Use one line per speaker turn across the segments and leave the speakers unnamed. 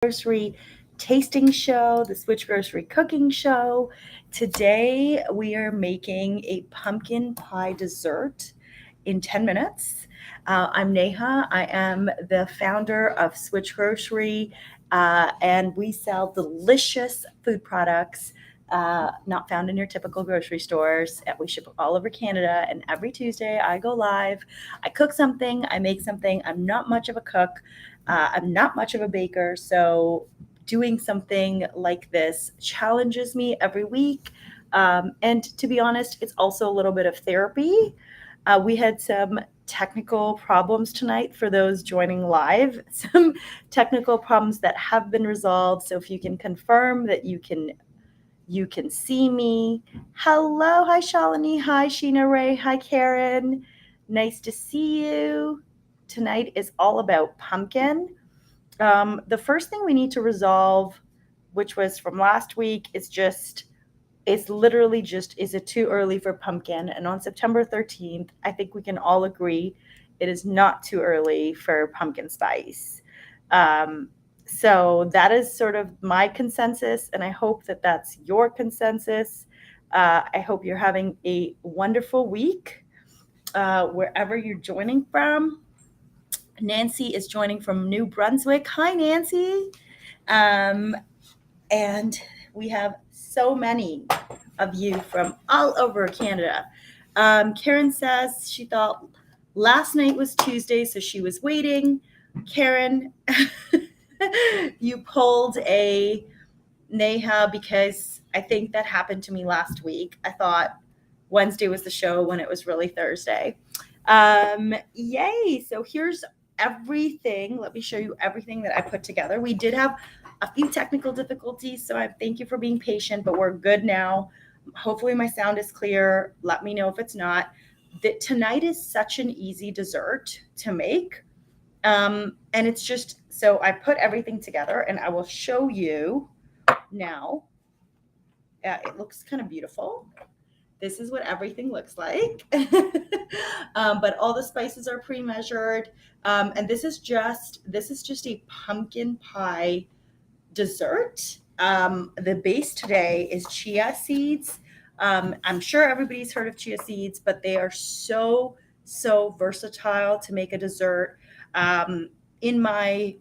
SwitchGrocery Tasting Show, the SwitchGrocery Cooking Show. Today we are making a pumpkin pie dessert in 10 minutes. I'm Neha. I am the founder of SwitchGrocery, and we sell delicious food products not found in your typical grocery stores. We ship all over Canada, and every Tuesday I go live. I cook something, I make something. I'm not much of a cook. I'm not much of a baker, so doing something like this challenges me every week. And to be honest, it's also a little bit of therapy. We had some technical problems tonight for those joining live, some technical problems that have been resolved. So if you can confirm that you can see me. Hello, hi Shalini, hi Sheena Ray, hi Karen. Nice to see you. Tonight is all about pumpkin. The first thing we need to resolve, which was from last week, it's literally just, is it too early for pumpkin? And on September 13th, I think we can all agree it is not too early for pumpkin spice. So that is sort of my consensus, and I hope that that's your consensus. I hope you're having a wonderful week wherever you're joining from. Nancy is joining from New Brunswick. Hi, Nancy. And we have so many of you from all over Canada. Karen says she thought last night was Tuesday, so she was waiting. Karen, you pulled a Neha because I think that happened to me last week. I thought Wednesday was the show when it was really Thursday. Yay. So here's everything. Let me show you everything that I put together. We did have a few technical difficulties, so I thank you for being patient, but we're good now. Hopefully my sound is clear. Let me know if it's not. Tonight is such an easy dessert to make. And it's just, so I put everything together and I will show you now. It looks kind of beautiful. This is what everything looks like. But all the spices are pre-measured. And this is just a pumpkin pie dessert. The base today is chia seeds. I'm sure everybody's heard of chia seeds, but they are so versatile to make a dessert. In my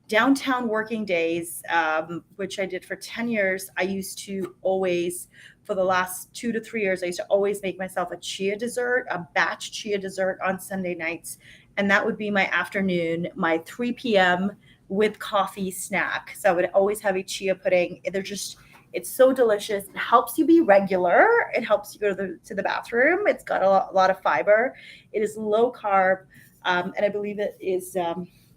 downtown working days, which I did for 10 years, I used to always, for the last 2 to 3 years, I used to always make myself a chia dessert, a batch chia dessert on Sunday nights. And that would be my afternoon, my 3 p.m. with coffee snack. So I would always have a chia pudding. It's so delicious. It helps you be regular. It helps you go to the bathroom. It's got a lot of fiber. It is low carb. And I believe it is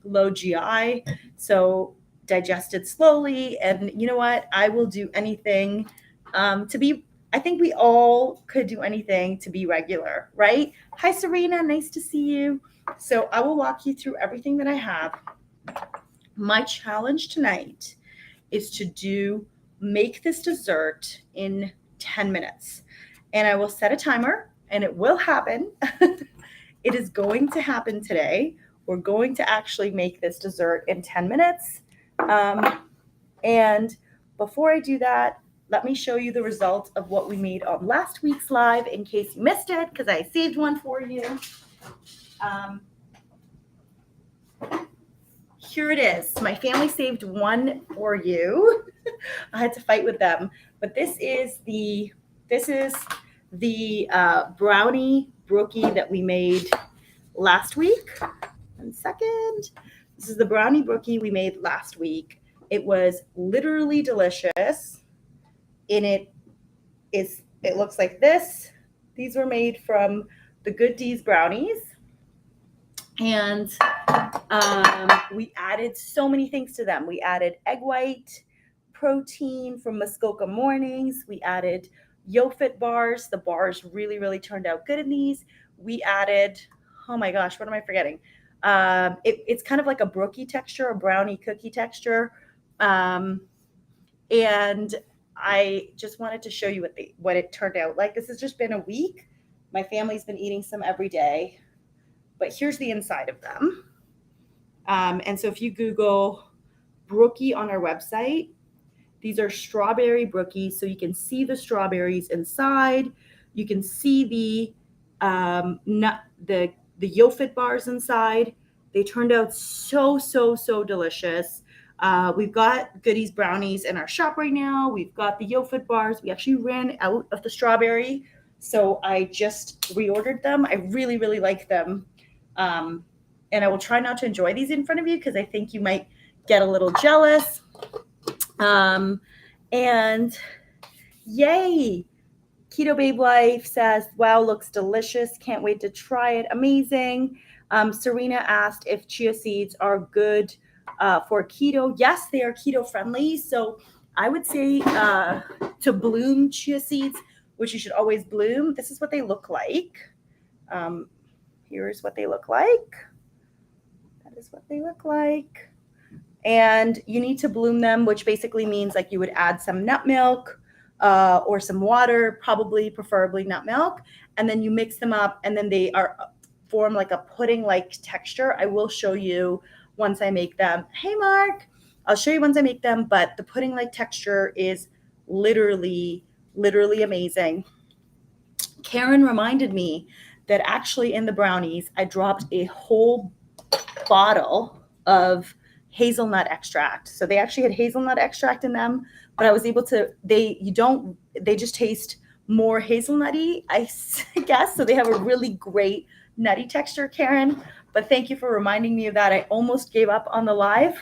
low GI, so digested slowly. And you know what? I will do anything I think we all could do anything to be regular, right? Hi, Serena. Nice to see you. So I will walk you through everything that I have. My challenge tonight is to make this dessert in 10 minutes. And I will set a timer, and it will happen. It is going to happen today. We're going to actually make this dessert in 10 minutes. And before I do that, let me show you the result of what we made on last week's live in case you missed it, because I saved one for you. Here it is. My family saved one for you. I had to fight with them. But this is the brownie brookie that we made last week. 1 second. This is the brownie brookie we made last week. It was literally delicious. It looks like this. These were made from the Good D's brownies. And we added so many things to them. We added egg white, protein from Muskoka Mornings. We added Yo-Fit bars. The bars really, really turned out good in these. We added, oh my gosh, what am I forgetting? It's kind of like a brookie texture, a brownie cookie texture. And I just wanted to show you what it turned out like. This has just been a week. My family's been eating some every day. But here's the inside of them. And so if you Google brookie on our website. These are strawberry brookies, so you can see the strawberries inside. You can see the Yo-Fit bars inside. They turned out so delicious. We've got goodies brownies in our shop right now. We've got the Yo-Fit bars. We actually ran out of the strawberry, so I just reordered them. I really like them. And I will try not to enjoy these in front of you because I think you might get a little jealous. And yay! Keto Babe Life says, wow, looks delicious. Can't wait to try it. Amazing. Serena asked if chia seeds are good for keto. Yes, they are keto friendly. So I would say to bloom chia seeds, which you should always bloom. This is what they look like. Here's what they look like. That is what they look like. And you need to bloom them, which basically means like you would add some nut milk or some water, preferably nut milk, and then you mix them up, and then they form like a pudding-like texture. I will show you once I make them. Hey, Mark, I'll show you once I make them, but the pudding-like texture is literally amazing. Karen reminded me that actually in the brownies, I dropped a whole bottle of hazelnut extract. So they actually had hazelnut extract in them, but I was able to, they just taste more hazelnutty, I guess. So they have a really great nutty texture, Karen. But thank you for reminding me of that. I almost gave up on the live.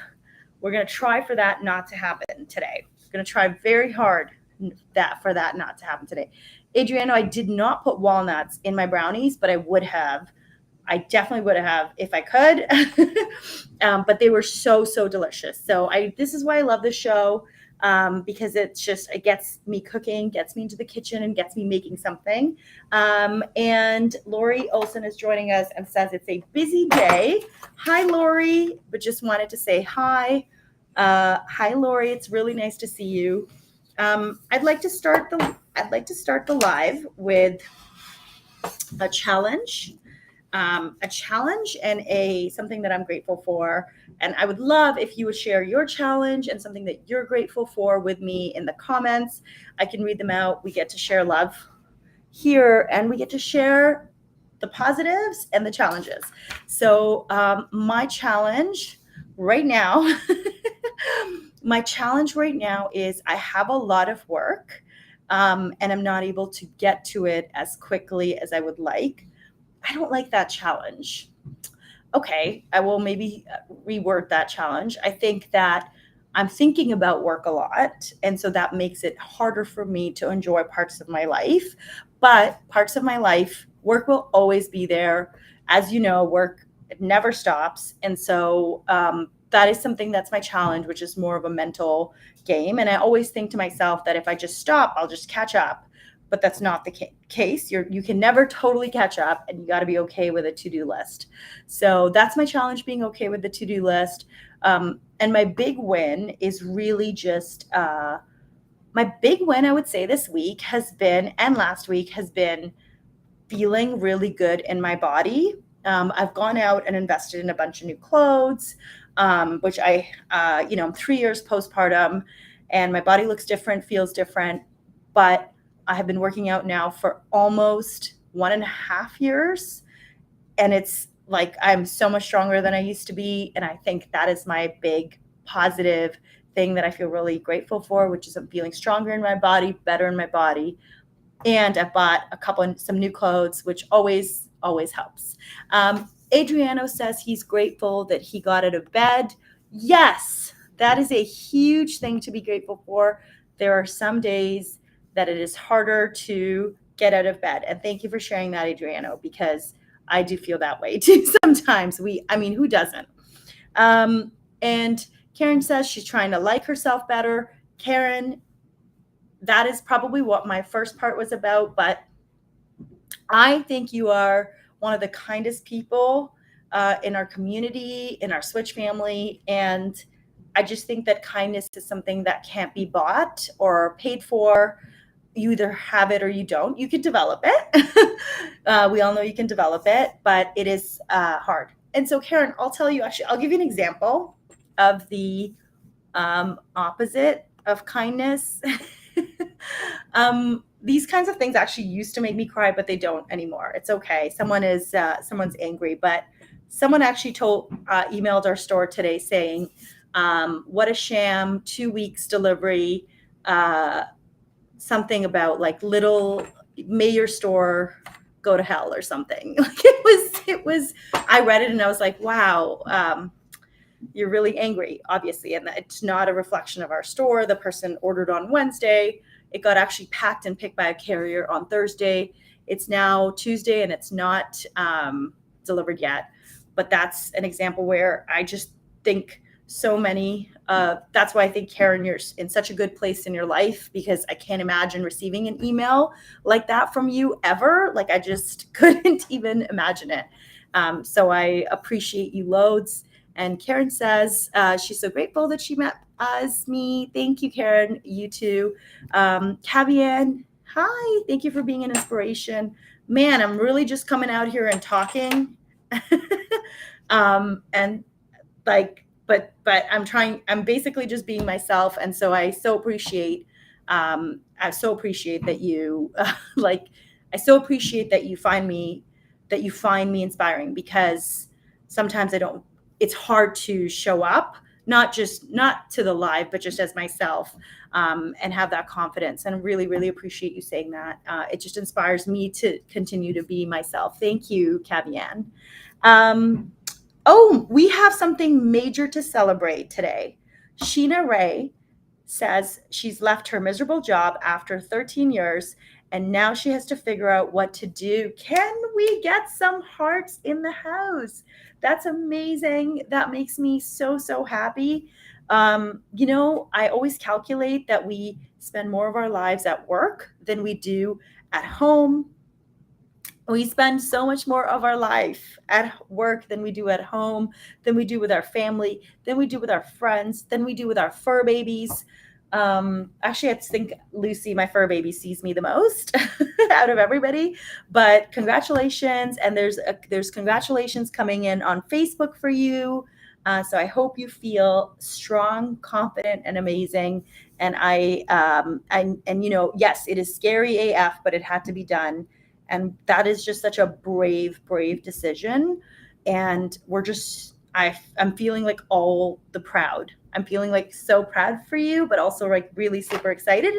We're going to try for that not to happen today. We're going to try very hard for that not to happen today. Adriano, I did not put walnuts in my brownies, but I would have. I definitely would have if I could, but they were so delicious. So this is why I love this show, because it gets me cooking, gets me into the kitchen, and gets me making something. And Lori Olson is joining us and says it's a busy day. Hi, Lori, but just wanted to say hi. Hi, Lori. It's really nice to see you. I'd like to start the live with a challenge. And something that I'm grateful for. And I would love if you would share your challenge and something that you're grateful for with me in the comments. I can read them out. We get to share love here, and we get to share the positives and the challenges. So my challenge right now is I have a lot of work, and I'm not able to get to it as quickly as I would like. I don't like that challenge. Okay, I will maybe reword that challenge. I think that I'm thinking about work a lot, and so that makes it harder for me to enjoy parts of my life. But parts of my life, work will always be there. As you know, work never stops. And so that is something that's my challenge, which is more of a mental game. And I always think to myself that if I just stop, I'll just catch up. But that's not the case. You can never totally catch up, and you got to be okay with a to-do list. So that's my challenge, being okay with the to-do list. And my big win is really just my big win, I would say, this week has been, and last week has been, feeling really good in my body. I've gone out and invested in a bunch of new clothes, which I'm 3 years postpartum, and my body looks different, feels different, but I have been working out now for almost 1.5 years, and it's like I'm so much stronger than I used to be. And I think that is my big positive thing that I feel really grateful for, which is I'm feeling stronger in my body, better in my body. And I've bought some new clothes, which always helps. Adriano says he's grateful that he got out of bed. Yes, that is a huge thing to be grateful for. There are some days that it is harder to get out of bed. And thank you for sharing that, Adriano, because I do feel that way too sometimes. Who doesn't? And Karen says she's trying to like herself better. Karen, that is probably what my first part was about, but I think you are one of the kindest people in our community, in our Switch family, and I just think that kindness is something that can't be bought or paid for. You either have it or you don't. You can develop it. We all know you can develop it, but it is hard. And so, Karen, I'll give you an example of the opposite of kindness. These kinds of things actually used to make me cry, but they don't anymore. It's okay. Someone's angry, but someone actually emailed our store today saying, "What a sham! 2 weeks delivery. Uh, Something about like little may your store go to hell or something." Like it was. I read it and I was like, "Wow." You're really angry, obviously, and it's not a reflection of our store. The person ordered on Wednesday. It got actually packed and picked by a carrier on Thursday. It's now Tuesday and it's not delivered yet. But that's an example where I just think so many. That's why I think, Karen, you're in such a good place in your life, because I can't imagine receiving an email like that from you ever. Like, I just couldn't even imagine it. So I appreciate you loads. And Karen says she's so grateful that she met me. Thank you, Karen. You too. Cavian, hi. Thank you for being an inspiration. Man, I'm really just coming out here and talking. And like, but I'm basically just being myself. And so I so appreciate that you like, I so appreciate that you find me inspiring, because sometimes it's hard to show up, not to the live, but just as myself, and have that confidence. And really, really appreciate you saying that. It just inspires me to continue to be myself. Thank you, Cavian. Oh, we have something major to celebrate today. Sheena Ray says she's left her miserable job after 13 years and now she has to figure out what to do. Can we get some hearts in the house? That's amazing. That makes me so, so happy. I always calculate that we spend more of our lives at work than we do at home. We spend so much more of our life at work than we do at home, than we do with our family, than we do with our friends, than we do with our fur babies. Actually, I think Lucy, my fur baby, sees me the most out of everybody. But congratulations, and there's congratulations coming in on Facebook for you. So I hope you feel strong, confident, and amazing. And yes, it is scary AF, but it had to be done. And that is just such a brave, brave decision. And I'm feeling like all the proud. I'm feeling like so proud for you, but also like really super excited.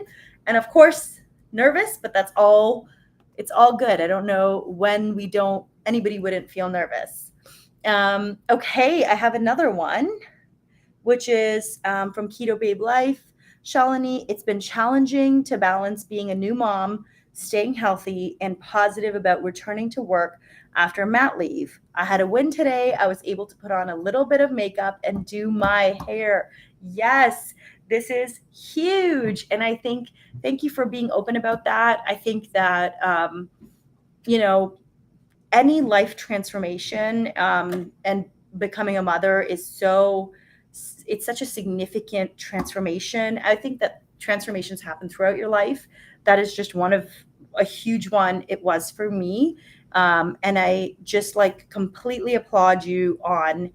And of course, nervous, but it's all good. I don't know when anybody wouldn't feel nervous. Okay, I have another one, which is from Keto Babe Life. Shalini, it's been challenging to balance being a new mom, staying healthy, and positive about returning to work after mat leave. I had a win today. I was able to put on a little bit of makeup and do my hair. Yes, this is huge. And I think, thank you for being open about that. I think that, any life transformation and becoming a mother it's such a significant transformation. I think that transformations happen throughout your life. That is just one of a huge one. It was for me. And I just like completely applaud you on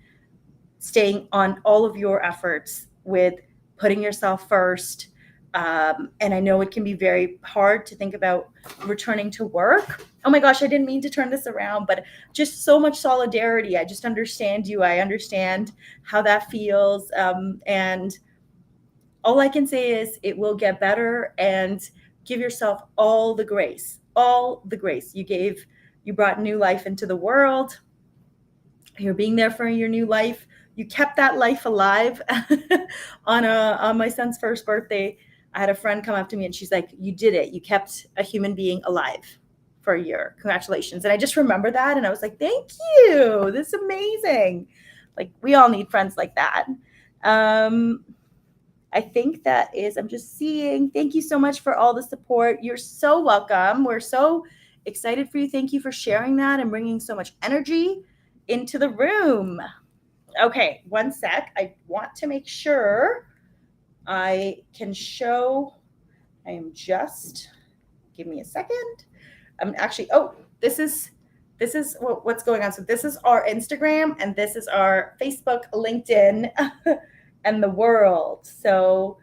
staying on all of your efforts with putting yourself first. And I know it can be very hard to think about returning to work. Oh my gosh, I didn't mean to turn this around, but just so much solidarity. I just understand you. I understand how that feels. And all I can say is it will get better, and give yourself all the grace you brought new life into the world. You're being there for your new life. You kept that life alive. On my son's first birthday, I had a friend come up to me and she's like, "You did it. You kept a human being alive for a year. Congratulations." And I just remember that. And I was like, "Thank you. This is amazing." Like, we all need friends like that. I think I'm just seeing, thank you so much for all the support. You're so welcome. We're so excited for you. Thank you for sharing that and bringing so much energy into the room. Okay, one sec. I want to make sure I can show. Give me a second. I'm actually, this is what's going on. So this is our Instagram and this is our Facebook, LinkedIn. and the world. So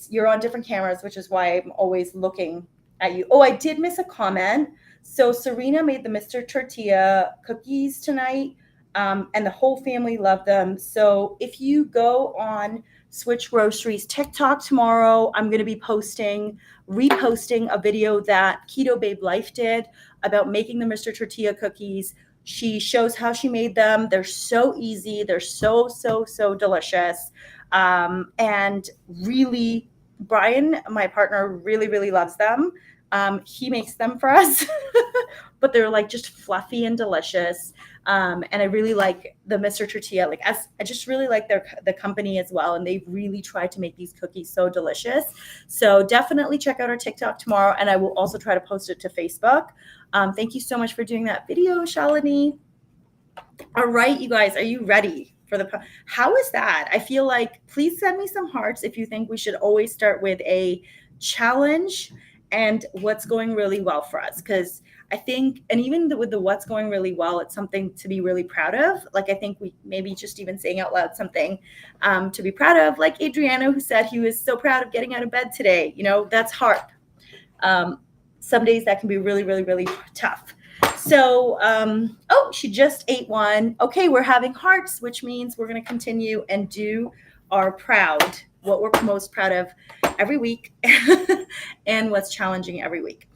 you're on different cameras, which is why I'm always looking at you. Oh, I did miss a comment. So Serena made the Mr. Tortilla cookies tonight, and the whole family loved them. So if you go on Switch Grocery's TikTok tomorrow, I'm going to be reposting a video that Keto Babe Life did about making the Mr. Tortilla cookies. She shows how she made them. They're so easy. They're so, so, so delicious. And really, Brian, my partner, really, really loves them. He makes them for us, but they're like just fluffy and delicious. And I really like the Mr. Tortilla. I just really like the company as well, and they've really tried to make these cookies so delicious. So definitely check out our TikTok tomorrow, and I will also try to post it to Facebook. Thank you so much for doing that video, Shalini. All right, you guys, are you ready for how is that? I feel like, please send me some hearts if you think we should always start with a challenge and what's going really well for us. Because I think, and even with the what's going really well, it's something to be really proud of. Like, I think we maybe just even saying out loud something to be proud of, like Adriano, who said he was so proud of getting out of bed today. You know, that's hard. Some days that can be really, really, really tough. So, she just ate one. Okay, we're having hearts, which means we're going to continue and do our what we're most proud of every week and what's challenging every week.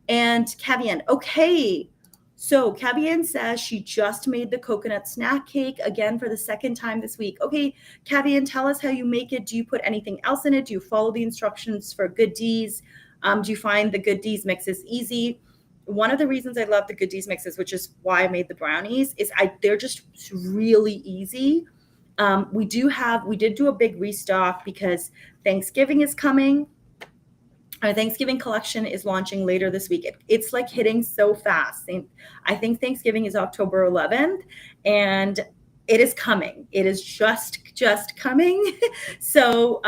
And Kavian, okay. So Kavian says she just made the coconut snack cake again for the second time this week. Okay, Kavian, tell us how you make it. Do you put anything else in it? Do you follow the instructions for Good D's? Do you find the Good D's mixes easy? One of the reasons I love the Good D's mixes, which is why I made the brownies, is they're just really easy. We did do a big restock because Thanksgiving is coming. Our Thanksgiving collection is launching later this week. It's like hitting so fast. I think Thanksgiving is October 11th, and it is coming. It is just coming. So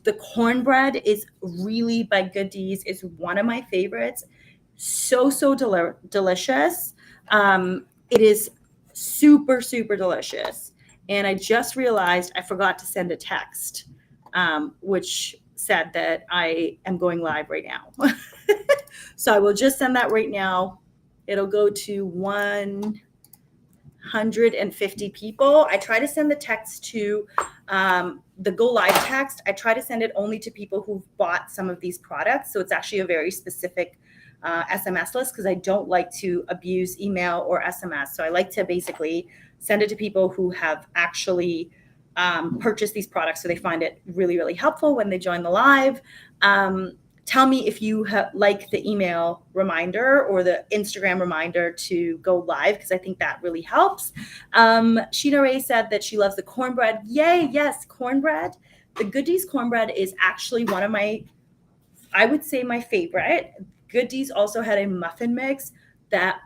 the cornbread is really by Good D's, is one of my favorites. So delicious. It is super delicious. And I just realized I forgot to send a text, which said that I am going live right now. So I will just send that right now. It'll go to 150 people. I try to send the text to the go live text. I try to send it only to people who've bought some of these products. So it's actually a very specific SMS list, because I don't like to abuse email or SMS. So I like to basically send it to people who have actually purchased these products, so they find it really, really helpful when they join the live. Tell me if you like the email reminder or the Instagram reminder to go live, because I think that really helps. Sheena Ray said that she loves the cornbread. Yay, yes, cornbread. The Good D's cornbread is actually one of I would say my favorite. Good D's also had a muffin mix that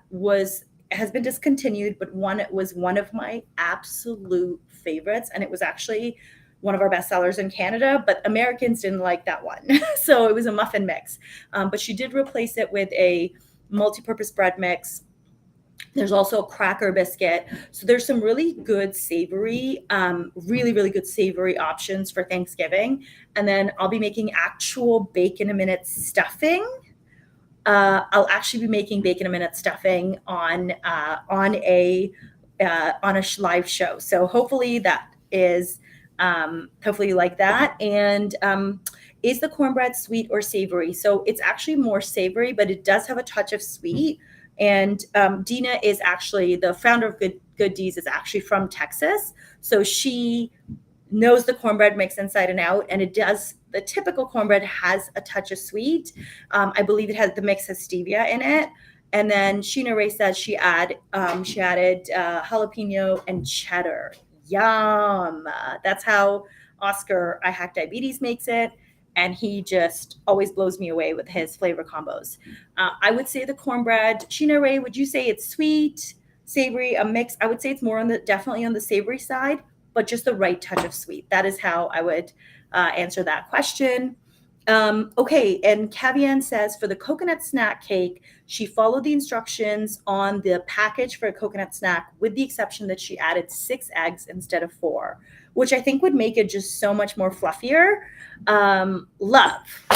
has been discontinued, but was one of my absolute favorites, and it was actually one of our best sellers in Canada, but Americans didn't like that one. So it was a muffin mix, but she did replace it with a multi-purpose bread mix. There's also a cracker biscuit. So there's some really good savory, really good savory options for Thanksgiving. And then I'll be making actual bake-in-a-minute stuffing. I'll actually be making bacon-a-minute stuffing on a live show. So hopefully that is, hopefully you like that. And is the cornbread sweet or savory? So it's actually more savory, but it does have a touch of sweet. And Dina is actually the founder of Good D's, is actually from Texas. So she knows the cornbread mix inside and out, and the typical cornbread has a touch of sweet. I believe the mix has stevia in it. And then Sheena Ray said she added jalapeno and cheddar. Yum. That's how Oscar, I Hack Diabetes, makes it. And he just always blows me away with his flavor combos. I would say the cornbread, Sheena Ray, would you say it's sweet, savory, a mix? I would say it's more definitely on the savory side, but just the right touch of sweet. That is how I would answer that question. Okay, and Kavian says for the coconut snack cake, she followed the instructions on the package for a coconut snack, with the exception that she added 6 eggs instead of 4. which I think would make it just so much more fluffier. Love.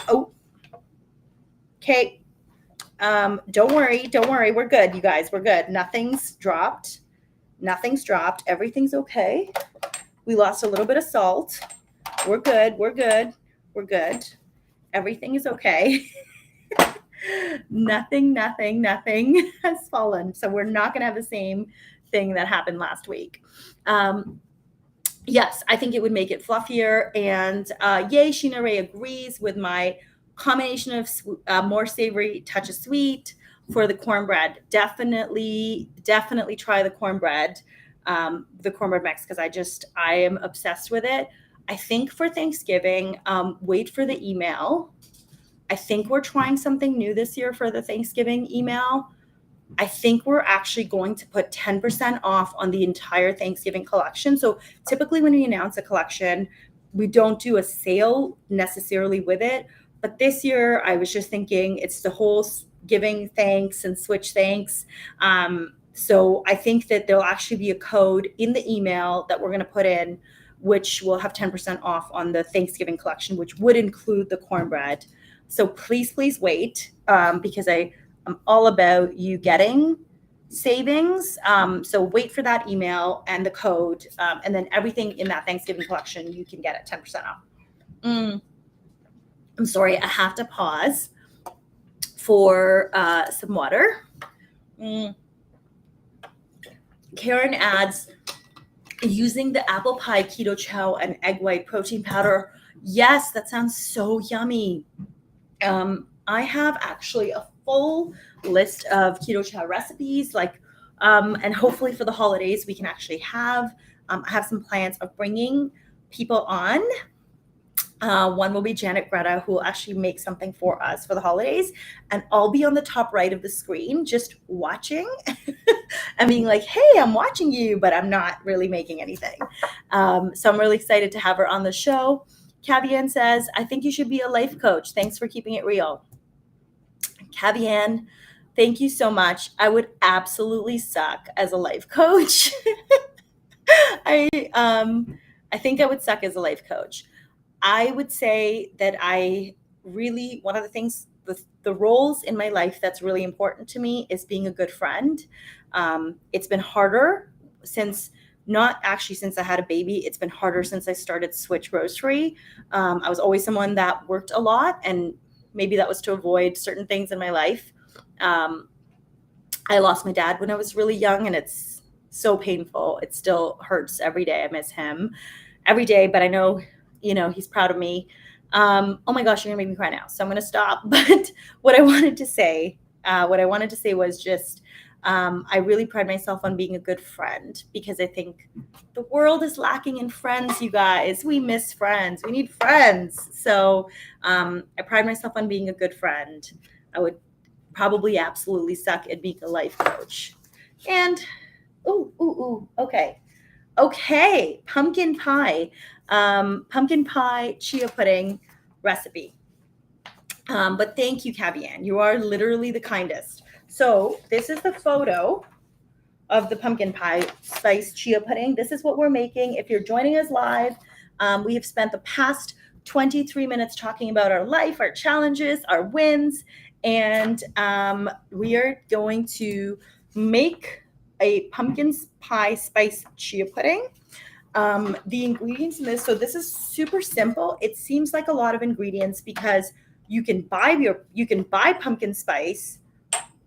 Oh, okay. Don't worry. We're good, you guys. We're good. Nothing's dropped. Everything's okay. We lost a little bit of salt. We're good. Everything is okay. Nothing has fallen. So we're not going to have the same thing that happened last week. Yes, I think it would make it fluffier. And yay, Sheena Ray agrees with my combination of more savory, touch of sweet for the cornbread. Definitely try the cornbread mix, because I am obsessed with it. I think for Thanksgiving, wait for the email. I think we're trying something new this year for the Thanksgiving email. I think we're actually going to put 10% off on the entire Thanksgiving collection. So typically when we announce a collection, we don't do a sale necessarily with it. But this year, I was just thinking it's the whole giving thanks and switch thanks. So I think that there'll actually be a code in the email that we're going to put in, which will have 10% off on the Thanksgiving collection, which would include the cornbread. So please wait, because I'm all about you getting savings. So wait for that email and the code, and then everything in that Thanksgiving collection you can get at 10% off. I'm sorry, I have to pause for some water. Karen adds, using the apple pie keto chow and egg white protein powder. Yes, that sounds so yummy. I have actually a full list of keto chow recipes, and hopefully for the holidays we can actually have I have some plans of bringing people on. One will be Janet Greta, who will actually make something for us for the holidays, and I'll be on the top right of the screen just watching and being like, hey, I'm watching you, but I'm not really making anything. So I'm really excited to have her on the show. Cavian says, I think you should be a life coach. Thanks for keeping it real. Cavian, thank you so much. I would absolutely suck as a life coach. I think I would suck as a life coach. I would say that one of the things, the roles in my life that's really important to me is being a good friend. It's been harder since I had a baby. It's been harder since I started SwitchGrocery. I was always someone that worked a lot, and maybe that was to avoid certain things in my life. I lost my dad when I was really young, and it's so painful. It still hurts every day. I miss him every day, but I know, he's proud of me. Oh my gosh, you're gonna make me cry now. So I'm gonna stop. But what I wanted to say was just, I really pride myself on being a good friend, because I think the world is lacking in friends, you guys. We miss friends. We need friends. So I pride myself on being a good friend. I would probably absolutely suck at being a life coach. And, okay, pumpkin pie chia pudding recipe. But thank you, Cavian. You are literally the kindest. So this is the photo of the pumpkin pie spice chia pudding. This is what we're making. If you're joining us live, we have spent the past 23 minutes talking about our life, our challenges, our wins, and we are going to make a pumpkin pie spice chia pudding. The ingredients in this, so this is super simple. It seems like a lot of ingredients because you can buy pumpkin spice.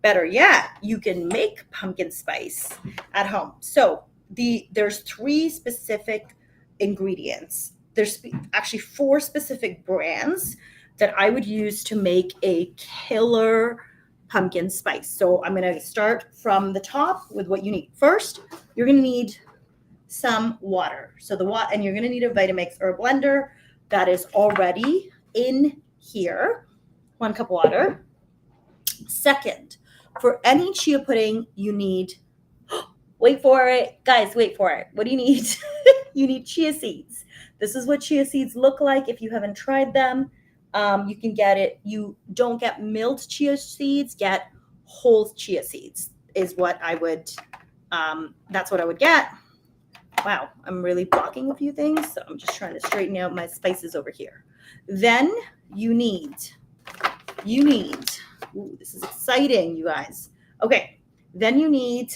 Better yet, you can make pumpkin spice at home. So there's 3 specific ingredients. There's actually 4 specific brands that I would use to make a killer pumpkin spice. So I'm going to start from the top with what you need. First, you're going to need some water. So and you're going to need a Vitamix or a blender that is already in here. 1 cup of water. Second, for any chia pudding, you need, wait for it, guys, wait for it. What do you need? You need chia seeds. This is what chia seeds look like if you haven't tried them. You can get it. You don't get milled chia seeds, get whole chia seeds is what I would, that's what I would get. Wow, I'm really blocking a few things, so I'm just trying to straighten out my spices over here. Then you need, ooh, this is exciting, you guys. Okay, then you need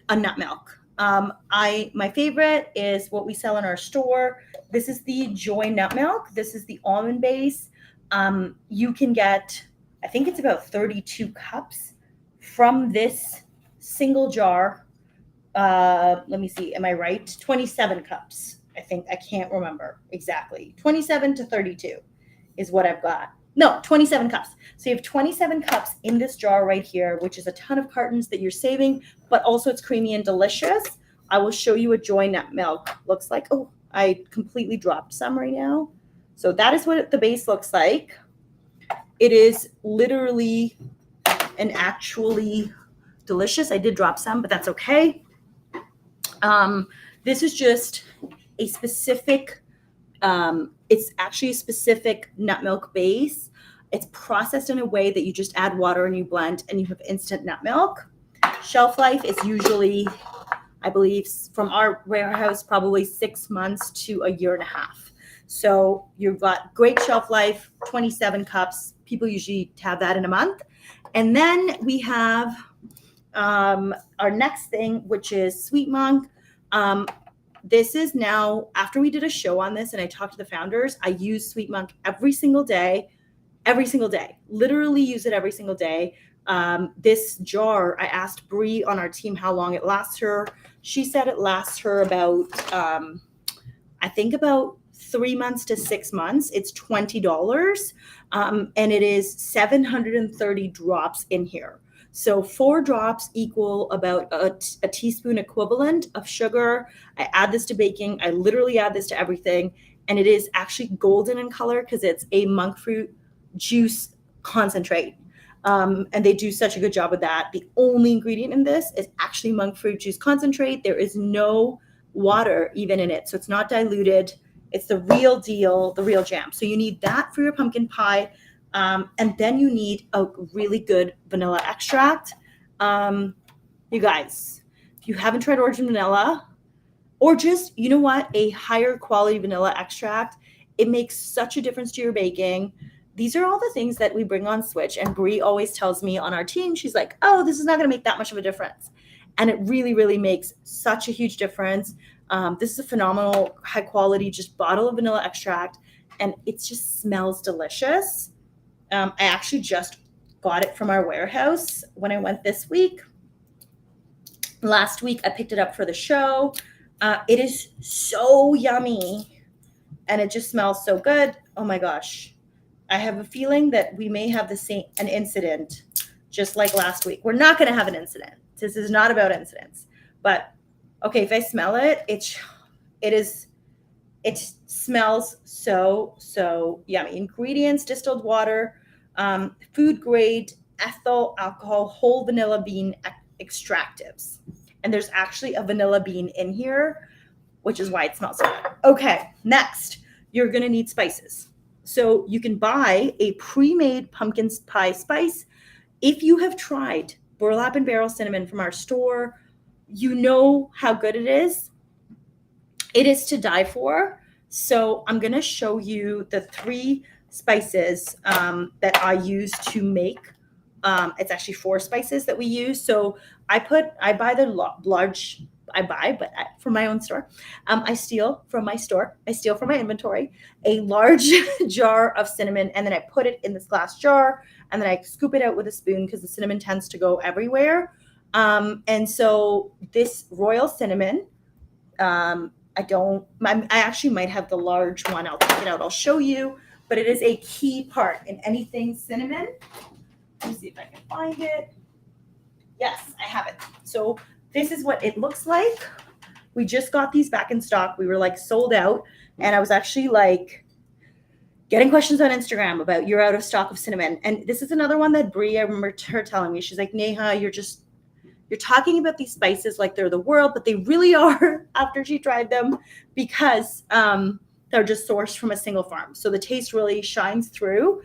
a nut milk. My favorite is what we sell in our store. This is the Joy nut milk. This is the almond base. You can get, I think it's about 32 cups from this single jar. Let me see, am I right? 27 cups. I think, I can't remember exactly. 27 to 32 is what I've got. No, 27 cups. So you have 27 cups in this jar right here, which is a ton of cartons that you're saving, but also it's creamy and delicious. I will show you what Joy nut milk looks like. Oh, I completely dropped some right now. So that is what the base looks like. It is literally and actually delicious. I did drop some, but that's okay. This is just a specific, it's actually a specific nut milk base. It's processed in a way that you just add water and you blend and you have instant nut milk. Shelf life is usually, I believe, from our warehouse, probably 6 months to a year and a half. So you've got great shelf life, 27 cups. People usually have that in a month. And then we have our next thing, which is Sweet Monk. This is now, after we did a show on this and I talked to the founders, I use Sweet Monk every single day, literally use it every single day. This jar, I asked Bree on our team how long it lasts her. She said it lasts her about, I think about 3 months to 6 months. It's $20. And it is 730 drops in here. So 4 drops equal about a teaspoon equivalent of sugar. I add this to baking. I literally add this to everything. And it is actually golden in color because it's a monk fruit juice concentrate. And they do such a good job with that. The only ingredient in this is actually monk fruit juice concentrate. There is no water even in it. So it's not diluted. It's the real deal, the real jam. So you need that for your pumpkin pie. And then you need a really good vanilla extract. You guys, if you haven't tried origin vanilla, or just, you know what, a higher quality vanilla extract, it makes such a difference to your baking. These are all the things that we bring on Switch. And Brie always tells me on our team, she's like, oh, this is not going to make that much of a difference. And it really, really makes such a huge difference. This is a phenomenal, high quality, just bottle of vanilla extract. And it just smells delicious. I actually just got it from our warehouse when I went this week. Last week, I picked it up for the show. It is so yummy and it just smells so good. Oh my gosh. I have a feeling that we may have an incident just like last week. We're not going to have an incident. This is not about incidents. But okay, if I smell it, it smells so yummy. Ingredients: distilled water, food grade ethyl alcohol, whole vanilla bean extractives. And there's actually a vanilla bean in here, which is why it smells so good. Okay, next, you're gonna need spices. So you can buy a pre-made pumpkin pie spice. If you have tried Burlap Barrel cinnamon from our store, you know how good it is. It is to die for. So I'm gonna show you the 3 spices that I use to make. It's actually 4 spices that we use. So I buy the large, from my own store. I steal from my store. I steal from my inventory a large jar of cinnamon, and then I put it in this glass jar, and then I scoop it out with a spoon because the cinnamon tends to go everywhere. And so this royal cinnamon, I actually might have the large one. I'll take it out. I'll show you, but it is a key part in anything cinnamon. Let me see if I can find it. Yes, I have it. So this is what it looks like. We just got these back in stock. We were like sold out. And I was actually like getting questions on Instagram about you're out of stock of cinnamon. And this is another one that Brie, I remember her telling me, she's like, Neha, you're talking about these spices like they're the world, but they really are after she tried them because they're just sourced from a single farm. So the taste really shines through.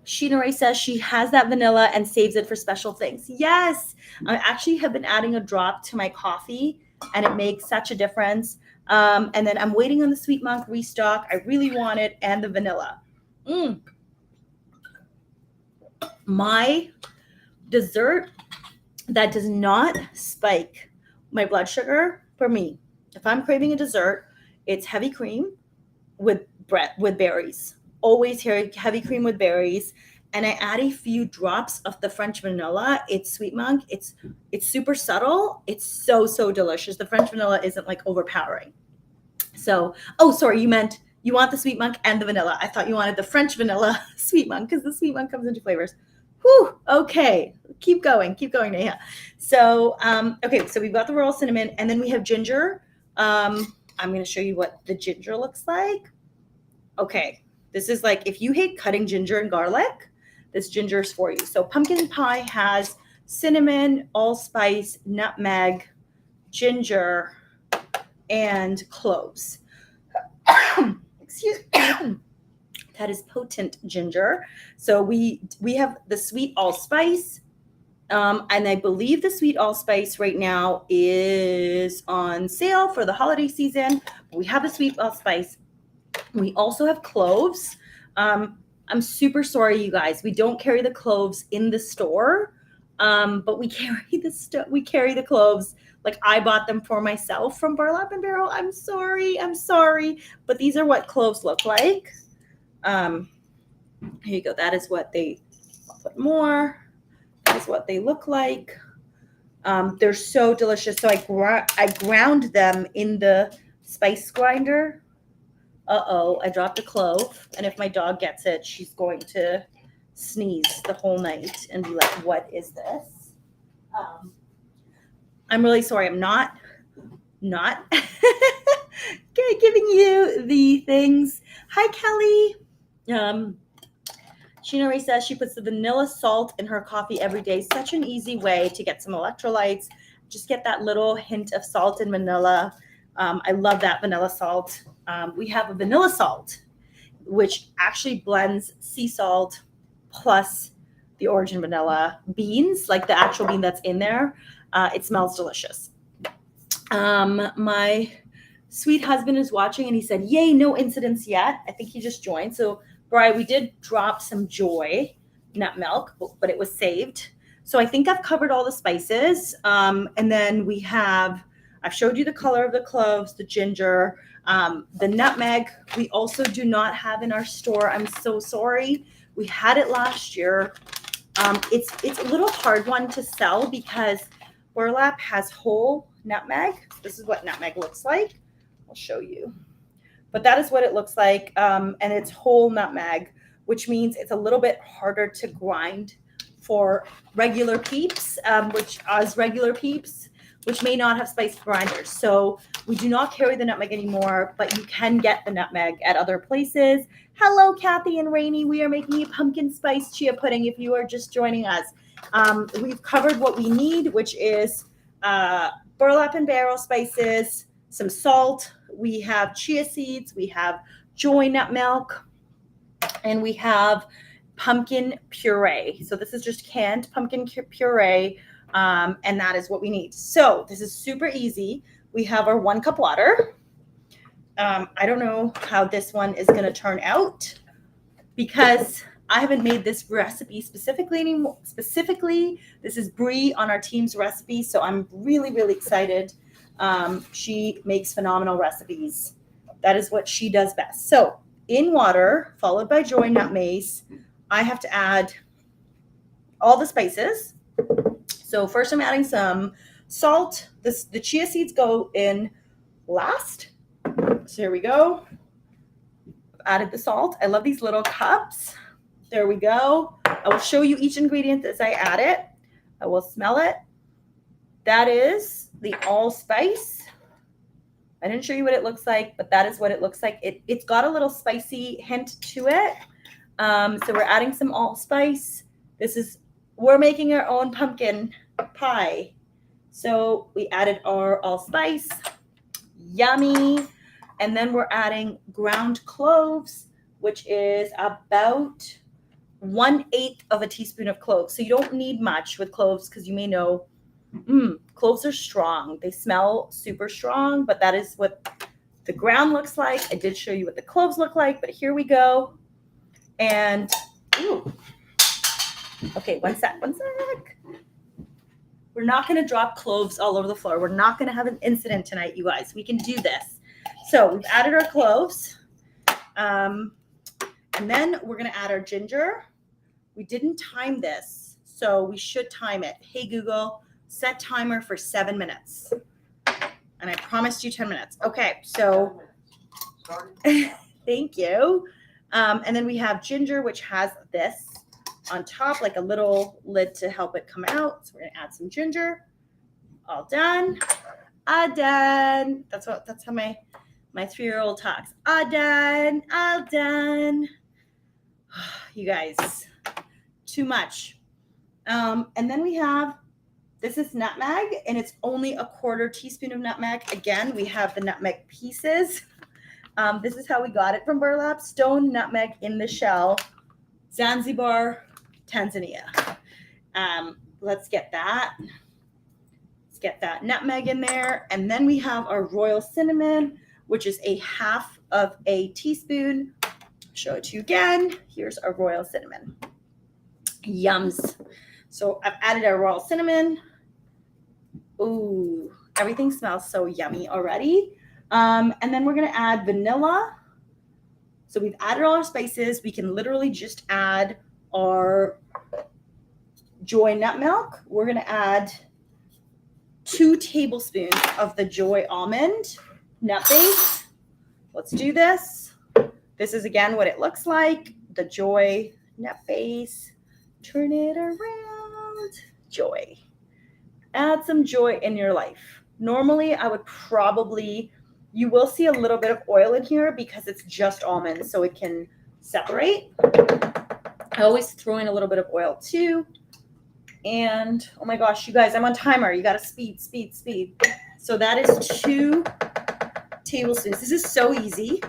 Sheena Ray says she has that vanilla and saves it for special things. Yes, I actually have been adding a drop to my coffee, and it makes such a difference. And then I'm waiting on the Sweet Monk restock. I really want it, and the vanilla. My dessert that does not spike my blood sugar for me. If I'm craving a dessert, it's heavy cream with berries. Always heavy cream with berries. And I add a few drops of the French vanilla. It's Sweet Monk. It's super subtle. It's so delicious. The French vanilla isn't like overpowering. So, oh, sorry, you meant you want the Sweet Monk and the vanilla. I thought you wanted the French vanilla Sweet Monk because the Sweet Monk comes in 2 flavors. Whew, okay. Keep going, Neha. So, okay, so we've got the royal cinnamon, and then we have ginger. I'm going to show you what the ginger looks like. Okay, this is like, if you hate cutting ginger and garlic, this ginger is for you. So pumpkin pie has cinnamon, allspice, nutmeg, ginger, and cloves. Excuse me. That is potent ginger. So we have the sweet allspice, and I believe the sweet allspice right now is on sale for the holiday season. We have the sweet allspice. We also have cloves. I'm super sorry, you guys. We don't carry the cloves in the store, but we carry the cloves. Like, I bought them for myself from Burlap Barrel. I'm sorry, but these are what cloves look like. Here you go. That is what I'll put more. That is what they look like. They're so delicious. So I ground them in the spice grinder. Uh-oh, I dropped a clove. And if my dog gets it, she's going to sneeze the whole night and be like, what is this? I'm really sorry. I'm not giving you the things. Hi, Kelly. Sheena Ray says she puts the vanilla salt in her coffee every day. Such an easy way to get some electrolytes. Just get that little hint of salt and vanilla. I love that vanilla salt. We have a vanilla salt, which actually blends sea salt plus the origin vanilla beans, like the actual bean that's in there. It smells delicious. My sweet husband is watching, and he said, yay, no incidents yet. I think he just joined. So, Bri, we did drop some Joy nutmilk, but it was saved. So I think I've covered all the spices. And then I've showed you the color of the cloves, the ginger, the nutmeg. We also do not have in our store. I'm so sorry. We had it last year. It's a little hard one to sell because Burlap has whole nutmeg. This is what nutmeg looks like. I'll show you. But that is what it looks like. And it's whole nutmeg, which means it's a little bit harder to grind for regular peeps, which may not have spice grinders. So we do not carry the nutmeg anymore, but you can get the nutmeg at other places. Hello, Kathy and Rainey. We are making a pumpkin spice chia pudding if you are just joining us. We've covered what we need, which is burlap and barrel spices, some salt. We have chia seeds. We have Joy nut milk, and we have pumpkin puree. So this is just canned pumpkin puree, and that is what we need. So this is super easy. We have our 1 cup water. I don't know how this one is going to turn out because I haven't made this recipe specifically anymore. This is Brie on our team's recipe, so I'm really, really excited. She makes phenomenal recipes. That is what she does best. So in water, followed by Joy nut mace, I have to add all the spices. So first I'm adding some salt. The chia seeds go in last. So here we go. I've added the salt. I love these little cups. There we go. I will show you each ingredient as I add it. I will smell it. That is the allspice. I didn't show you what it looks like, but that is what it looks like. It's got a little spicy hint to it. So we're adding some allspice. We're making our own pumpkin pie. So we added our allspice. Yummy. And then we're adding ground cloves, which is about 1/8 of a teaspoon of cloves. So you don't need much with cloves because you may know cloves are strong. They smell super strong, but that is what the ground looks like. I did show you what the cloves look like, but here we go. And, okay, one sec. We're not going to drop cloves all over the floor. We're not going to have an incident tonight, you guys. We can do this. So we've added our cloves. And then we're going to add our ginger. We didn't time this, so we should time it. Hey, Google, set timer for 7 minutes. And I promised you 10 minutes. Okay, so thank you. And then we have ginger, which has this on top, like a little lid to help it come out. So we're gonna add some ginger. All done. All done. That's how my 3-year-old talks. All done. All done. You guys, too much. And then we have, this is nutmeg, and it's only a 1/4 teaspoon of nutmeg. Again, we have the nutmeg pieces. This is how we got it from Burlap. Stone nutmeg in the shell, Zanzibar, Tanzania. Let's get that. Let's get that nutmeg in there. And then we have our royal cinnamon, which is a 1/2 teaspoon. Show it to you again. Here's our royal cinnamon. Yums. So I've added our royal cinnamon. Ooh, everything smells so yummy already. And then we're going to add vanilla. So we've added all our spices. We can literally just add our Joy nut milk. We're going to add 2 tablespoons of the Joy almond nut base. Let's do this. This is, again, what it looks like. The Joy nut base. Turn it around. Joy. Add some joy in your life. Normally, I would probably, you will see a little bit of oil in here because it's just almonds, so it can separate. I always throw in a little bit of oil too. And oh my gosh, you guys, I'm on timer. You got to speed. So that is 2 tablespoons. This is so easy.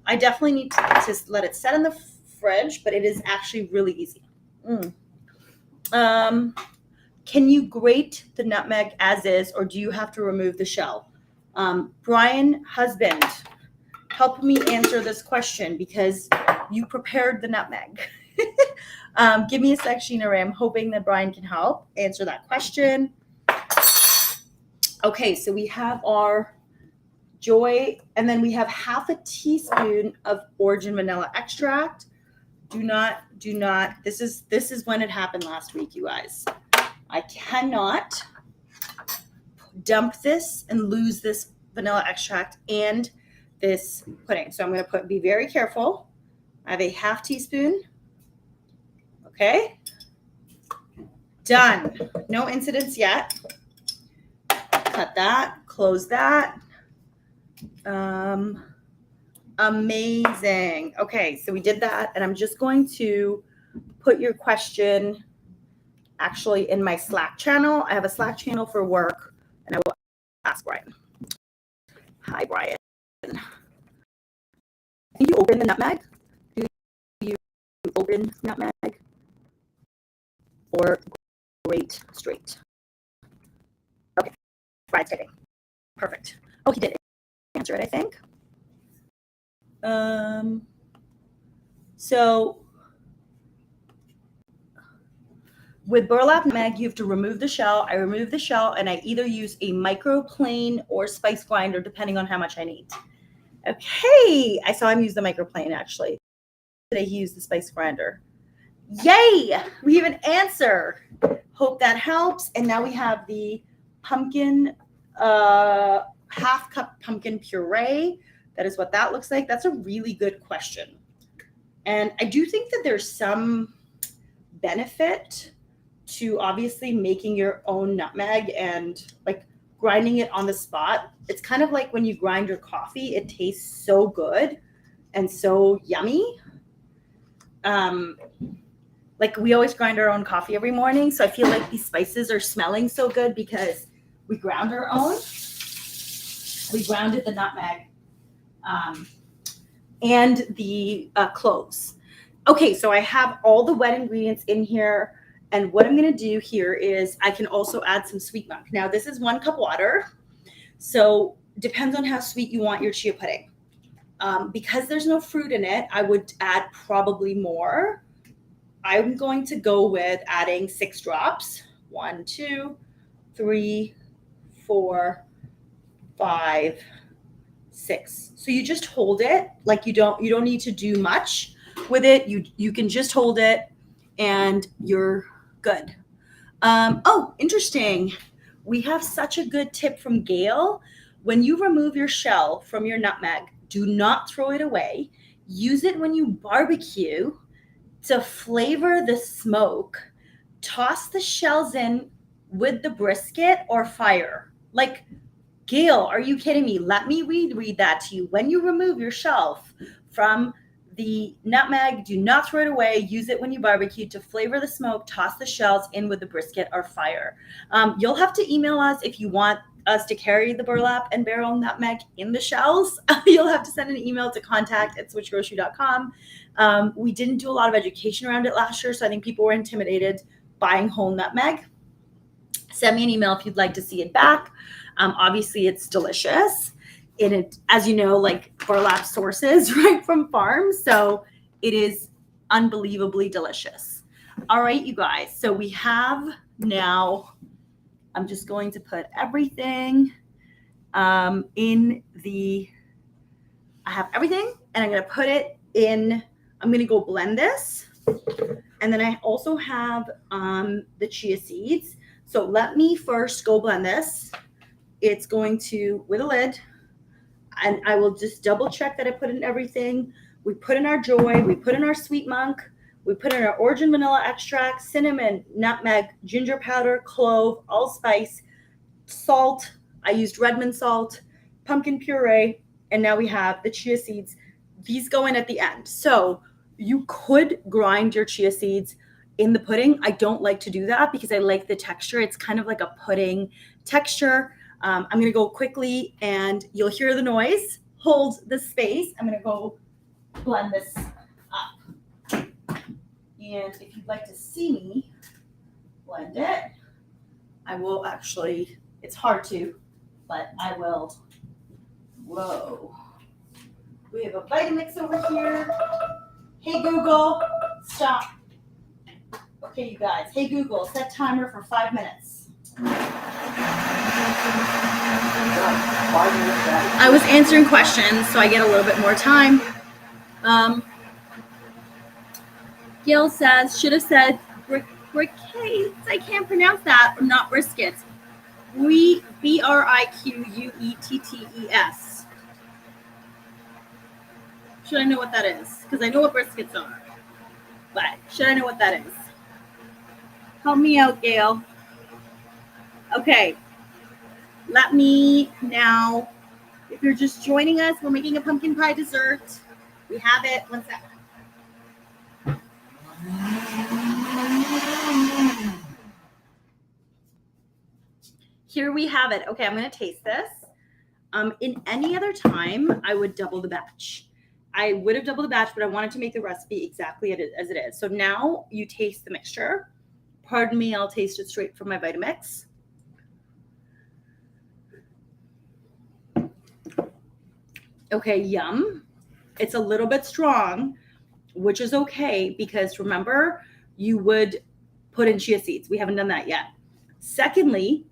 I definitely need to let it set in the fridge, but it is actually really easy. Can you grate the nutmeg as is, or do you have to remove the shell? Brian, husband, help me answer this question because you prepared the nutmeg. Give me a sec, Sheena Ray. I'm hoping that Brian can help answer that question. Okay, so we have our Joy, and then we have 1/2 teaspoon of origin vanilla extract. Do not, this is when it happened last week, you guys. I cannot dump this and lose this vanilla extract and this pudding. So I'm going to be very careful. I have a 1/2 teaspoon. Okay. Done. No incidents yet. Cut that, close that. Amazing. Okay, so we did that, and I'm just going to put your question actually in my Slack channel. I have a Slack channel for work, and I will ask Brian. Hi, Brian. Do you open the nutmeg? Do you open nutmeg or grate straight? Okay, Brian's typing. Perfect. Oh, he did answer it, I think. So with burlap nutmeg, you have to remove the shell. I remove the shell, and I either use a microplane or spice grinder, depending on how much I need. Okay, I saw him use the microplane, actually. Today he used the spice grinder. Yay, we have an answer. Hope that helps. And now we have the pumpkin, 1/2 cup pumpkin puree. That is what that looks like. That's a really good question. And I do think that there's some benefit to obviously making your own nutmeg and like grinding it on the spot. It's kind of like when you grind your coffee, it tastes so good and so yummy. Like we always grind our own coffee every morning. So I feel like these spices are smelling so good because we ground our own. We grounded the nutmeg and the cloves. Okay, so I have all the wet ingredients in here. And what I'm going to do here is I can also add some sweet milk. Now, this is 1 cup water. So depends on how sweet you want your chia pudding. Because there's no fruit in it, I would add probably more. I'm going to go with adding 6 drops. 1, 2, 3, 4, 5, 6. So you just hold it. Like you don't need to do much with it. You can just hold it and you're good. Oh, interesting. We have such a good tip from Gail. When you remove your shell from your nutmeg, do not throw it away. Use it when you barbecue to flavor the smoke. Toss the shells in with the brisket or fire. Like, Gail, are you kidding me? Let me read that to you. When you remove your shell from the nutmeg, do not throw it away. Use it when you barbecue to flavor the smoke. Toss the shells in with the brisket or fire. You'll have to email us if you want us to carry the burlap and barrel nutmeg in the shells. You'll have to send an email to contact@switchgrocery.com. We didn't do a lot of education around it last year, so I think people were intimidated buying whole nutmeg. Send me an email if you'd like to see it back. Obviously, it's delicious. It, as you know, like burlap sources right from farms. So it is unbelievably delicious. All right, you guys. So we have now, I'm just going to put everything in the, I have everything and I'm going to put it in, I'm going to go blend this. And then I also have the chia seeds. So let me first go blend this. It's going to, with a lid, and I will just double check that I put in everything. We put in our joy, we put in our sweet monk, we put in our origin vanilla extract, cinnamon, nutmeg, ginger powder, clove, allspice, salt. I used Redmond salt, pumpkin puree, and now we have the chia seeds. These go in at the end. So you could grind your chia seeds in the pudding. I don't like to do that because I like the texture. It's kind of like a pudding texture. I'm going to go quickly and you'll hear the noise. Hold the space. I'm going to go blend this up. And if you'd like to see me blend it, I will actually, it's hard to, but I will. Whoa. We have a Vitamix over here. Hey, Google, stop. Okay, you guys. Hey, Google, set timer for 5 minutes. I was answering questions, so I get a little bit more time. Gil says, should have said briquettes. I can't pronounce that. Not briskets. briquettes. Should I know what that is? Because I know what briskets are. But should I know what that is? Help me out, Gail. Okay. Let me now, if you're just joining us, we're making a pumpkin pie dessert. We have it. One sec. Here we have it. Okay, I'm going to taste this. In any other time, I would double the batch. I would have doubled the batch, but I wanted to make the recipe exactly as it is. So now you taste the mixture. Pardon me, I'll taste it straight from my Vitamix. Okay, yum. It's a little bit strong, which is okay because remember, you would put in chia seeds. We haven't done that yet. Secondly,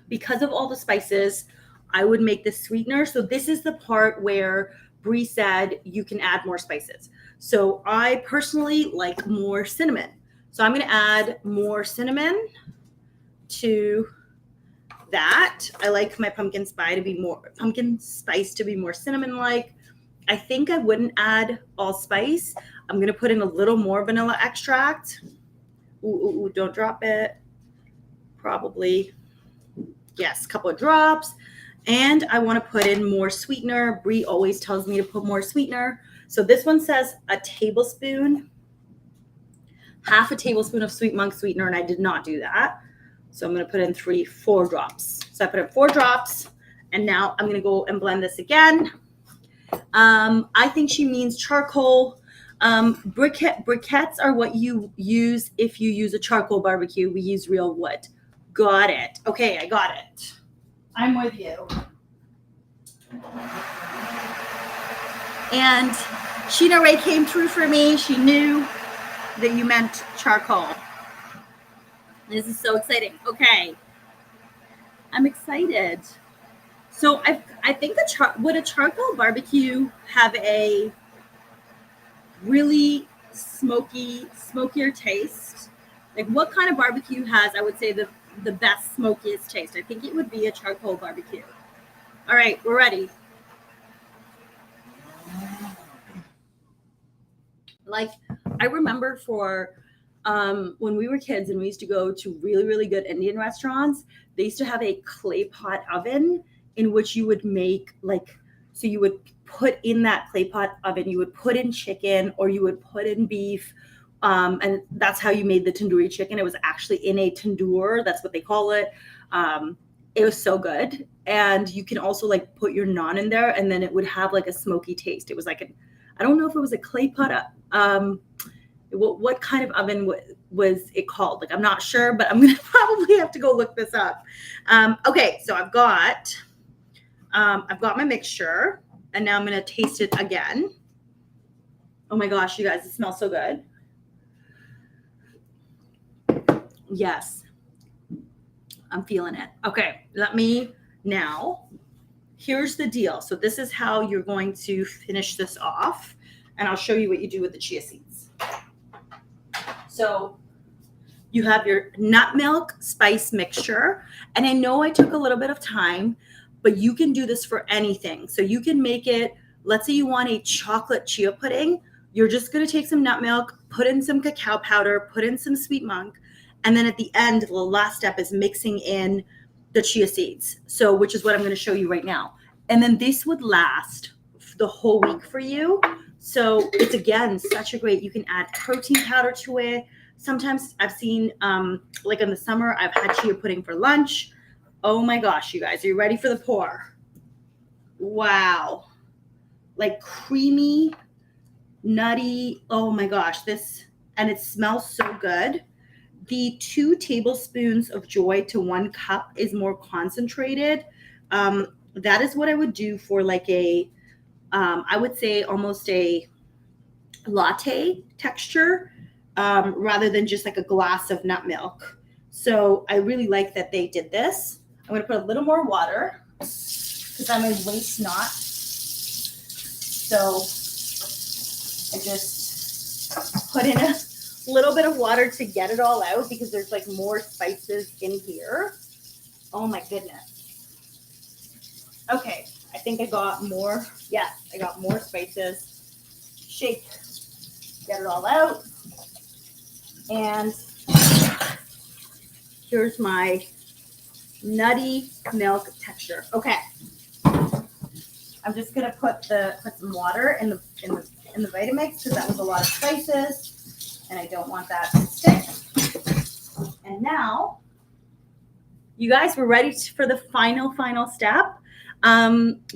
because of all the spices, I would make the sweetener. So this is the part where Bree said you can add more spices. So I personally like more cinnamon. So I'm going to add more cinnamon to that. I like my pumpkin spice to be more cinnamon-like. I think I wouldn't add allspice. I'm going to put in a little more vanilla extract. Ooh, don't drop it. Probably. Yes, a couple of drops. And I want to put in more sweetener. Bree always tells me to put more sweetener. So this one says a tablespoon, half a tablespoon of sweet monk sweetener, and I did not do that. So I'm going to put in 4 drops. So I put in 4 drops, and now I'm going to go and blend this again. I think she means charcoal. Briquettes are what you use if you use a charcoal barbecue. We use real wood. Got it. Okay, I got it. I'm with you. And Sheena Ray came through for me. She knew that you meant charcoal. This is so exciting. Okay. I'm excited. So I think would a charcoal barbecue have a really smokier taste? Like what kind of barbecue has, I would say, the best smokiest taste? I think it would be a charcoal barbecue. All right, we're ready. Like I remember for when we were kids and we used to go to really, really good Indian restaurants, they used to have a clay pot oven in which you would make so you would put in that clay pot oven, you would put in chicken or you would put in beef. And that's how you made the tandoori chicken. It was actually in a tandoor. That's what they call it. It was so good. And you can also put your naan in there and then it would have a smoky taste. It was I don't know if it was a clay pot. What kind of oven was it called? I'm not sure, but I'm going to probably have to go look this up. Okay. So I've got my mixture and now I'm going to taste it again. Oh my gosh, you guys, it smells so good. Yes. I'm feeling it. Okay. Here's the deal. So this is how you're going to finish this off. And I'll show you what you do with the chia seeds. So you have your nutmilk spice mixture. And I know I took a little bit of time, but you can do this for anything. So you can make it, let's say you want a chocolate chia pudding. You're just going to take some nutmilk, put in some cacao powder, put in some sweet monk. And then at the end, the last step is mixing in the chia seeds. So, which is what I'm going to show you right now. And then this would last the whole week for you. So it's, again, such a great, you can add protein powder to it. Sometimes I've seen, in the summer, I've had chia pudding for lunch. Oh my gosh, you guys, are you ready for the pour? Wow. Creamy, nutty. Oh my gosh, and it smells so good. The 2 tablespoons of joy to 1 cup is more concentrated. That is what I would do for I would say almost a latte texture, rather than just a glass of nut milk. So I really like that they did this. I'm going to put a little more water because I'm a waste not. So I just put in a little bit of water to get it all out because there's more spices in here. Oh my goodness. Okay, I think I got more. Yes, I got more spices. Shake, get it all out. And here's my nutty milk texture. Okay, I'm just gonna put some water in the Vitamix because that was a lot of spices, and I don't want that to stick. And now, you guys, we're ready for the final step.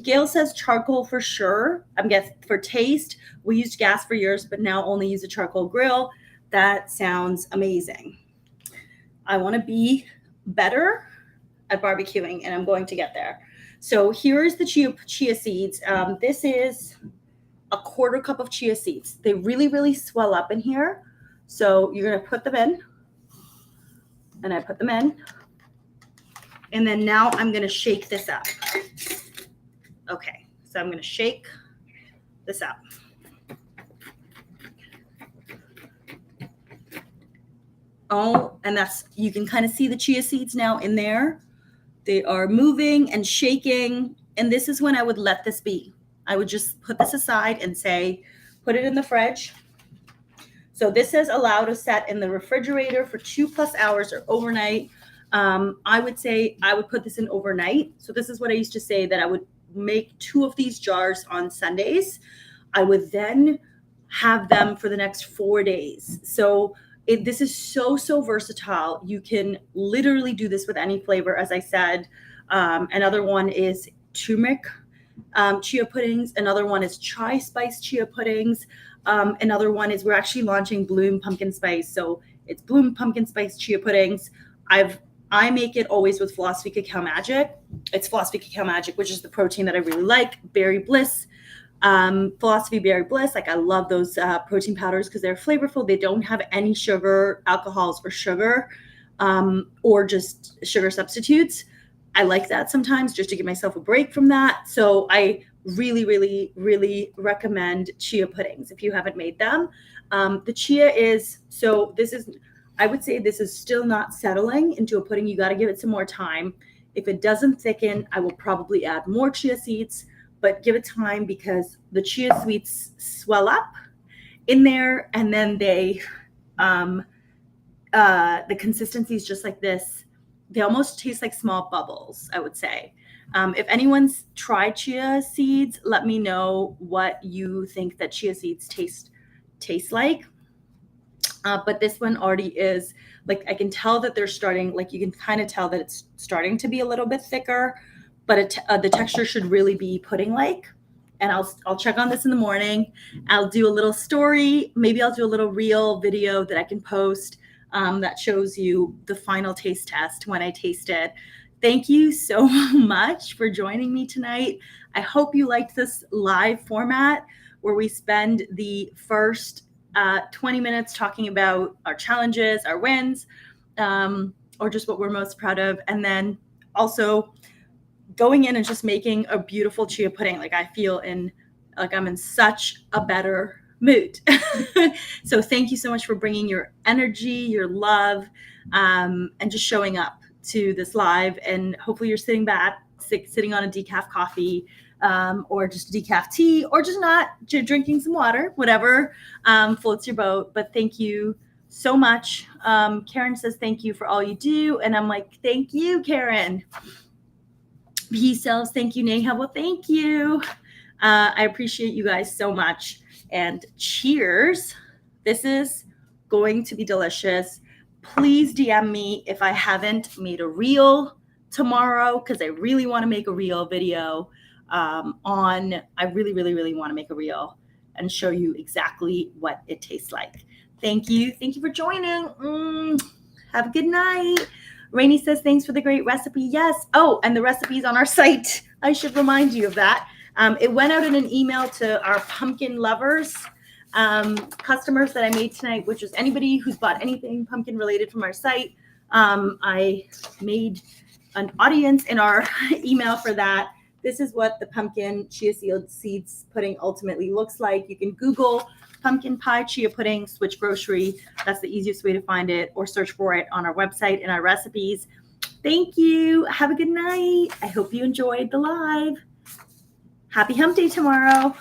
Gail says charcoal for sure. I'm guessing for taste. We used gas for years, but now only use a charcoal grill. That sounds amazing. I want to be better at barbecuing, and I'm going to get there. So here's the chia seeds. This is a 1/4 cup of chia seeds. They really, really swell up in here. So you're going to put them in, and I put them in. And then now I'm going to shake this up. Okay, so I'm going to shake this up. Oh, and you can kind of see the chia seeds now in there. They are moving and shaking. And this is when I would let this be. I would just put this aside and say, put it in the fridge. So this is allowed to set in the refrigerator for 2+ hours or overnight. I would say I would put this in overnight. So this is what I used to say, that I would make 2 of these jars on Sundays. I would then have them for the next 4 days. So this is so versatile. You can literally do this with any flavor, as I said. Another one is turmeric chia puddings. Another one is chai spice chia puddings. Another one is we're actually launching Bloom pumpkin spice. So it's Bloom pumpkin spice chia puddings. I make it always with Philosophy Cacao Magic. It's Philosophy Cacao Magic, which is the protein that I really like. Berry Bliss, Philosophy Berry Bliss. Like I love those protein powders because they're flavorful. They don't have any sugar, alcohols, or sugar, or just sugar substitutes. I like that sometimes just to give myself a break from that. So I really, really, really recommend chia puddings if you haven't made them. The chia is, so this is, I would say this is still not settling into a pudding. You got to give it some more time. If it doesn't thicken, I will probably add more chia seeds, but give it time because the chia seeds swell up in there and then they, the consistency is just like this. They almost taste like small bubbles, I would say. If anyone's tried chia seeds, let me know what you think that chia seeds taste like. But this one already is like, I can tell that they're starting, like you can kind of tell that it's starting to be a little bit thicker, but the texture should really be pudding-like. And I'll check on this in the morning. I'll do a little story. Maybe I'll do a little reel video that I can post that shows you the final taste test when I taste it. Thank you so much for joining me tonight. I hope you liked this live format where we spend the first 20 minutes talking about our challenges, our wins, or just what we're most proud of. And then also going in and just making a beautiful chia pudding. Like I feel like I'm in such a better mood. So thank you so much for bringing your energy, your love, and just showing up to this live. And hopefully you're sitting on a decaf coffee, or just decaf tea, or just not drinking some water, whatever floats your boat. But thank you so much. Karen says, thank you for all you do. And I'm like, thank you, Karen. He says, thank you, Neha. Well, thank you. I appreciate you guys so much. And cheers. This is going to be delicious. Please DM me if I haven't made a reel tomorrow, because I really want to make a reel video I really, really, really want to make a reel and show you exactly what it tastes like. Thank you. Thank you for joining. Have a good night. Rainey says, thanks for the great recipe. Yes. Oh, and the recipe's on our site. I should remind you of that. It went out in an email to our pumpkin lovers, customers that I made tonight, which is anybody who's bought anything pumpkin related from our site. I made an audience in our email for that. This is what the pumpkin chia seeds pudding ultimately looks like. You can Google pumpkin pie chia pudding, SwitchGrocery. That's the easiest way to find it, or search for it on our website in our recipes. Thank you. Have a good night. I hope you enjoyed the live. Happy hump day tomorrow.